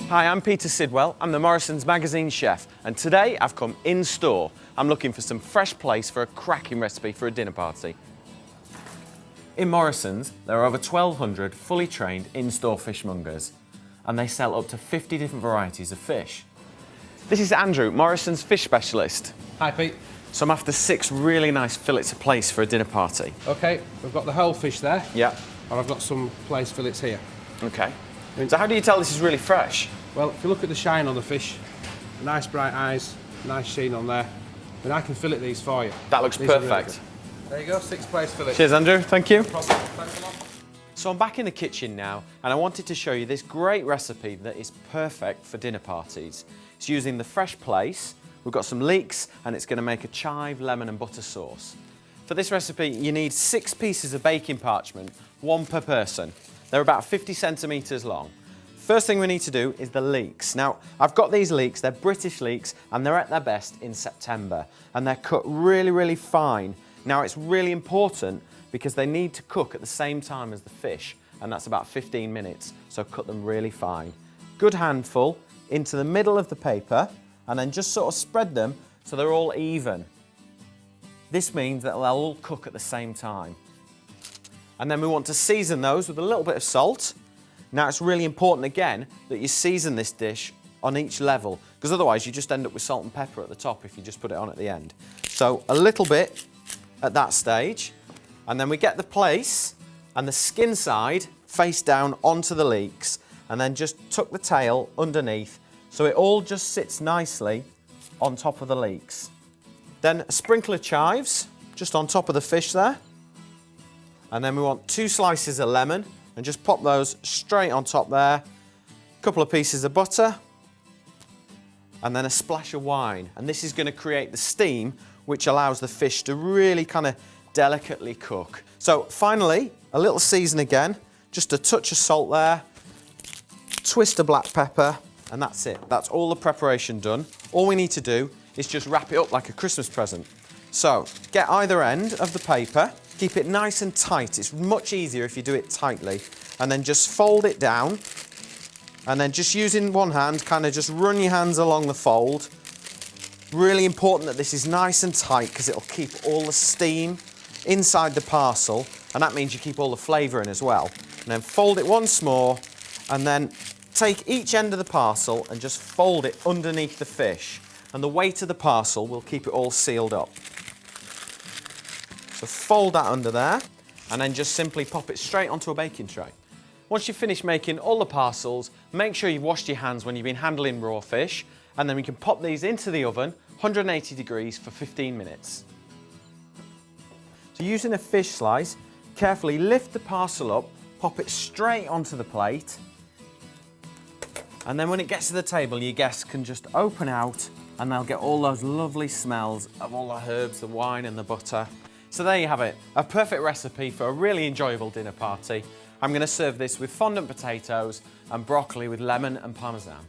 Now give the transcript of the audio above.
Hi, I'm Peter Sidwell. I'm the Morrisons magazine chef, and today I've come in store. I'm looking for some fresh Plaice for a cracking recipe for a dinner party. In Morrisons, there are over 1,200 fully trained in-store fishmongers, and they sell up to 50 different varieties of fish. This is Andrew, Morrisons fish specialist. Hi Pete. So I'm after 6 really nice fillets of Plaice for a dinner party. Okay, we've got the whole fish there. Yeah. And I've got some Plaice fillets here. Okay. So how do you tell this is really fresh? Well, if you look at the shine on the fish, nice bright eyes, nice sheen on there, then I can fillet these for you. That looks perfect. Really there you go, 6 Plaice fillets. Cheers, Andrew. Thank you. No problem. Thanks a lot. So I'm back in the kitchen now, and I wanted to show you this great recipe that is perfect for dinner parties. It's using the fresh Plaice. We've got some leeks, and it's going to make a chive, lemon and butter sauce. For this recipe, you need 6 pieces of baking parchment, 1 per person. They're about 50 centimetres long. First thing we need to do is the leeks. Now, I've got these leeks, they're British leeks, and they're at their best in September, and they're cut really, really fine. Now, it's really important because they need to cook at the same time as the fish, and that's about 15 minutes, so cut them really fine. Good handful into the middle of the paper, and then just sort of spread them so they're all even. This means that they'll all cook at the same time. And then we want to season those with a little bit of salt. Now it's really important again that you season this dish on each level, because otherwise you just end up with salt and pepper at the top if you just put it on at the end. So a little bit at that stage, and then we get the Plaice and the skin side face down onto the leeks, and then just tuck the tail underneath so it all just sits nicely on top of the leeks. Then a sprinkle of chives just on top of the fish there. And then we want 2 slices of lemon and just pop those straight on top there. A couple of pieces of butter. And then a splash of wine. And this is going to create the steam which allows the fish to really kind of delicately cook. So finally, a little season again, just a touch of salt there, twist of black pepper, and that's it. That's all the preparation done. All we need to do is just wrap it up like a Christmas present. So get either end of the paper, keep it nice and tight. It's much easier if you do it tightly. And then just fold it down. And then just using one hand, kind of just run your hands along the fold. Really important that this is nice and tight because it'll keep all the steam inside the parcel. And that means you keep all the flavour in as well. And then fold it once more, and then take each end of the parcel and just fold it underneath the fish. And the weight of the parcel will keep it all sealed up. So fold that under there, and then just simply pop it straight onto a baking tray. Once you've finished making all the parcels, make sure you've washed your hands when you've been handling raw fish, and then we can pop these into the oven, 180 degrees for 15 minutes. So using a fish slice, carefully lift the parcel up, pop it straight onto the plate, and then when it gets to the table, your guests can just open out and they'll get all those lovely smells of all the herbs, the wine and the butter. So there you have it, a perfect recipe for a really enjoyable dinner party. I'm going to serve this with fondant potatoes and broccoli with lemon and parmesan.